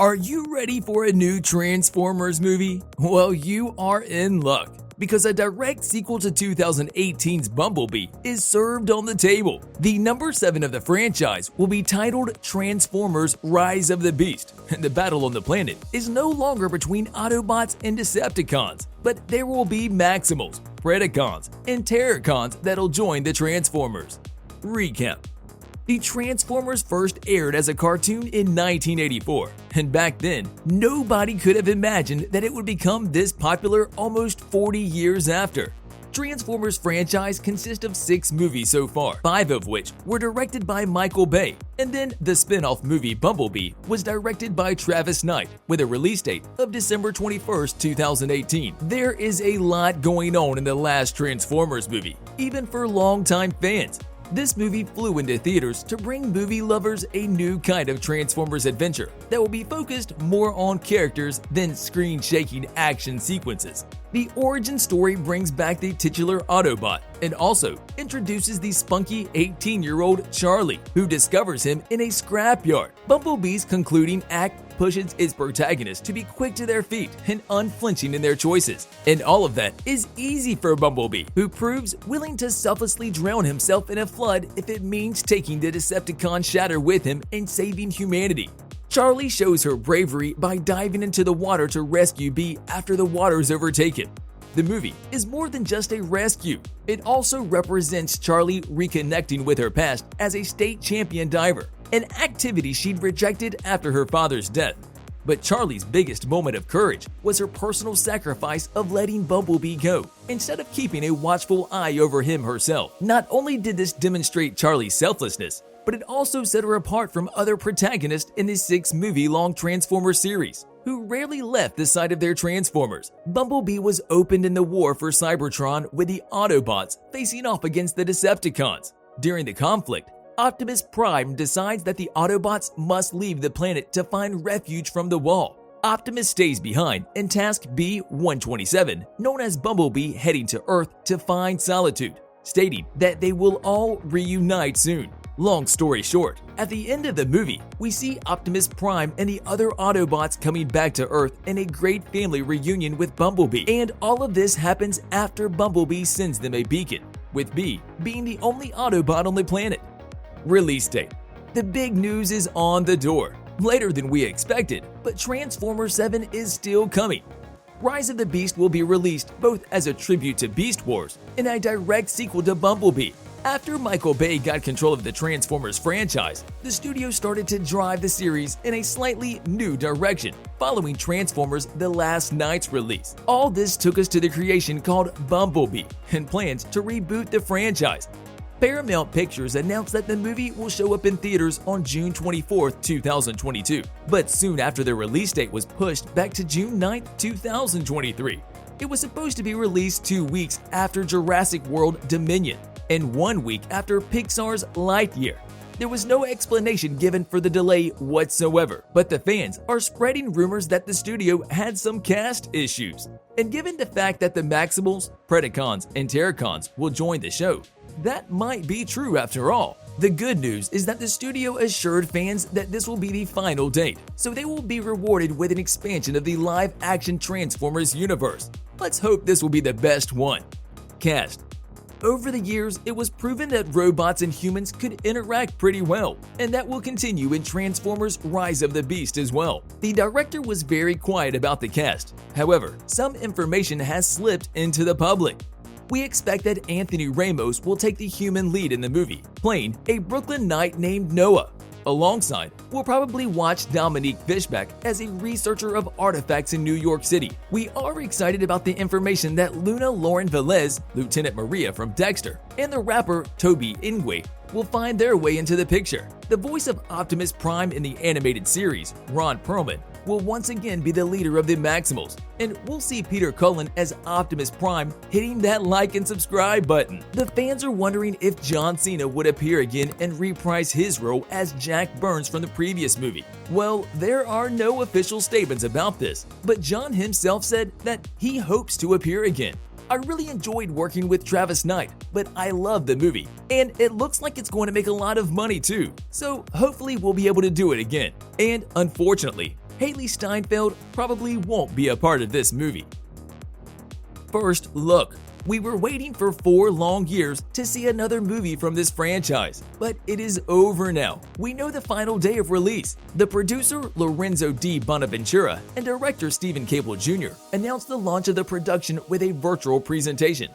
Are you ready for a new Transformers movie? Well, you are in luck, because a direct sequel to 2018's Bumblebee is served on the table. The number 7 of the franchise will be titled Transformers Rise of the Beast, and the battle on the planet is no longer between Autobots and Decepticons, but there will be Maximals, Predacons, and Terrorcons that'll join the Transformers. Recap. The Transformers first aired as a cartoon in 1984, and back then, nobody could have imagined that it would become this popular almost 40 years after. Transformers franchise consists of 6 movies so far, 5 of which were directed by Michael Bay, and then the spin-off movie Bumblebee was directed by Travis Knight with a release date of December 21st, 2018. There is a lot going on in the last Transformers movie, even for longtime fans. This movie flew into theaters to bring movie lovers a new kind of Transformers adventure that will be focused more on characters than screen-shaking action sequences. The origin story brings back the titular Autobot and also introduces the spunky 18-year-old Charlie, who discovers him in a scrapyard. Bumblebee's concluding act pushes its protagonists to be quick to their feet and unflinching in their choices. And all of that is easy for Bumblebee, who proves willing to selflessly drown himself in a flood if it means taking the Decepticon shatter with him and saving humanity. Charlie shows her bravery by diving into the water to rescue Bee after the water's overtaken. The movie is more than just a rescue. It also represents Charlie reconnecting with her past as a state champion diver, an activity she'd rejected after her father's death. But Charlie's biggest moment of courage was her personal sacrifice of letting Bumblebee go, instead of keeping a watchful eye over him herself. Not only did this demonstrate Charlie's selflessness, but it also set her apart from other protagonists in the 6-movie-long Transformers series, who rarely left the side of their Transformers. Bumblebee was opened in the war for Cybertron with the Autobots facing off against the Decepticons. During the conflict, Optimus Prime decides that the Autobots must leave the planet to find refuge from the wall. Optimus stays behind and tasks B-127, known as Bumblebee, heading to Earth to find Solitude, stating that they will all reunite soon. Long story short, at the end of the movie, we see Optimus Prime and the other Autobots coming back to Earth in a great family reunion with Bumblebee, and all of this happens after Bumblebee sends them a beacon, with Bee being the only Autobot on the planet. Release date. The big news is on the door. Later than we expected, but Transformers 7 is still coming. Rise of the Beast will be released both as a tribute to Beast Wars and a direct sequel to Bumblebee. After Michael Bay got control of the Transformers franchise, the studio started to drive the series in a slightly new direction, following Transformers The Last Knight's release. All this took us to the creation called Bumblebee and plans to reboot the franchise. Paramount Pictures announced that the movie will show up in theaters on June 24, 2022, but soon after the release date was pushed back to June 9, 2023. It was supposed to be released 2 weeks after Jurassic World Dominion and 1 week after Pixar's Lightyear. There was no explanation given for the delay whatsoever, but the fans are spreading rumors that the studio had some cast issues. And given the fact that the Maximals, Predacons, and Terrorcons will join the show, that might be true after all. The good news is that the studio assured fans that this will be the final date, so they will be rewarded with an expansion of the live-action Transformers universe. Let's hope this will be the best one. Cast. Over the years, it was proven that robots and humans could interact pretty well, and that will continue in Transformers Rise of the Beast as well. The director was very quiet about the cast. However, some information has slipped into the public. We expect that Anthony Ramos will take the human lead in the movie, playing a Brooklyn Knight named Noah. Alongside, we'll probably watch Dominique Fishback as a researcher of artifacts in New York City. We are excited about the information that Luna Lauren Velez, Lieutenant Maria from Dexter, and the rapper Toby Ingwe will find their way into the picture. The voice of Optimus Prime in the animated series, Ron Perlman, will once again be the leader of the Maximals, and we'll see Peter Cullen as Optimus Prime hitting that like and subscribe button. The fans are wondering if John Cena would appear again and reprise his role as Jack Burns from the previous movie. Well, there are no official statements about this, but John himself said that he hopes to appear again. I really enjoyed working with Travis Knight, but I love the movie, and it looks like it's going to make a lot of money too, so hopefully we'll be able to do it again. And unfortunately, Haley Steinfeld probably won't be a part of this movie. First look. We were waiting for 4 long years to see another movie from this franchise, but it is over now. We know the final day of release. The producer Lorenzo D. Bonaventura and director Stephen Cable Jr. announced the launch of the production with a virtual presentation.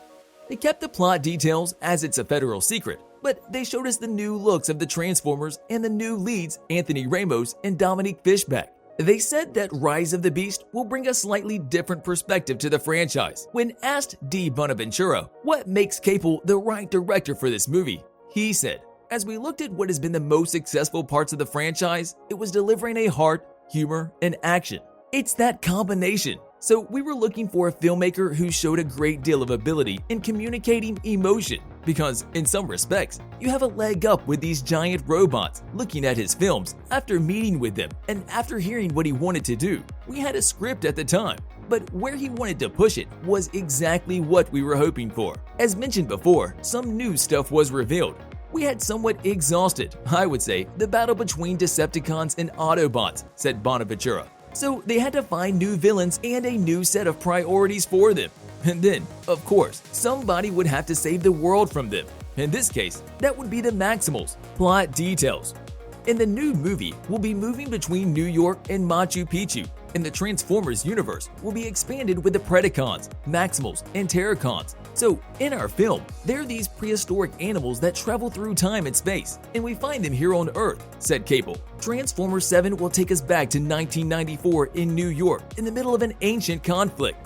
They kept the plot details as it's a federal secret, but they showed us the new looks of the Transformers and the new leads Anthony Ramos and Dominique Fishback. They said that Rise of the Beast will bring a slightly different perspective to the franchise. When asked D. Bonaventura what makes Cable the right director for this movie, he said, "As we looked at what has been the most successful parts of the franchise, it was delivering a heart, humor, and action. It's that combination. So we were looking for a filmmaker who showed a great deal of ability in communicating emotion, because in some respects, you have a leg up with these giant robots. Looking at his films, after meeting with them, and after hearing what he wanted to do, we had a script at the time, but where he wanted to push it was exactly what we were hoping for. As mentioned before, some new stuff was revealed. We had somewhat exhausted, I would say, the battle between Decepticons and Autobots," said Bonaventura. "So they had to find new villains and a new set of priorities for them. And then, of course, somebody would have to save the world from them. In this case, that would be the Maximals." Plot details. In the new movie, we'll be moving between New York and Machu Picchu, and the Transformers universe will be expanded with the Predacons, Maximals, and Terracons. So, in our film, they're these prehistoric animals that travel through time and space, and we find them here on Earth," said Cable. "Transformers 7 will take us back to 1994 in New York, in the middle of an ancient conflict.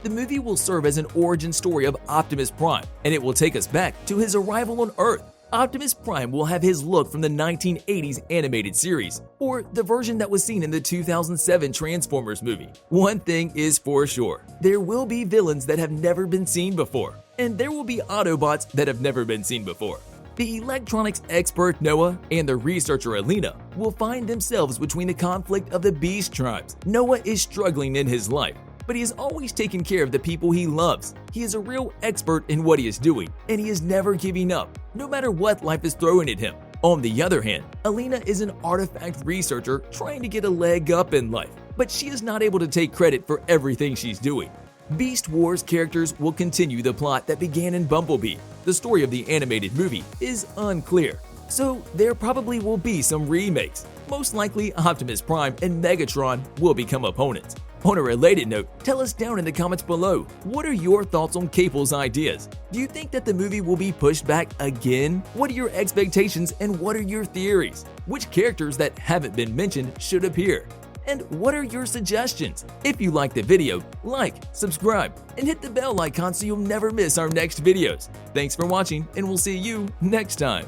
The movie will serve as an origin story of Optimus Prime, and it will take us back to his arrival on Earth. Optimus Prime will have his look from the 1980s animated series, or the version that was seen in the 2007 Transformers movie. One thing is for sure, there will be villains that have never been seen before, and there will be Autobots that have never been seen before. The electronics expert Noah and the researcher Alina will find themselves between the conflict of the Beast tribes. Noah is struggling in his life, but he is always taking care of the people he loves. He is a real expert in what he is doing, and he is never giving up, no matter what life is throwing at him. On the other hand, Alina is an artifact researcher trying to get a leg up in life, but she is not able to take credit for everything she's doing. Beast Wars characters will continue the plot that began in Bumblebee. The story of the animated movie is unclear, so there probably will be some remakes. Most likely, Optimus Prime and Megatron will become opponents. On a related note, tell us down in the comments below, what are your thoughts on Cable's ideas? Do you think that the movie will be pushed back again? What are your expectations and what are your theories? Which characters that haven't been mentioned should appear? And what are your suggestions? If you liked the video, like, subscribe, and hit the bell icon so you'll never miss our next videos. Thanks for watching, and we'll see you next time.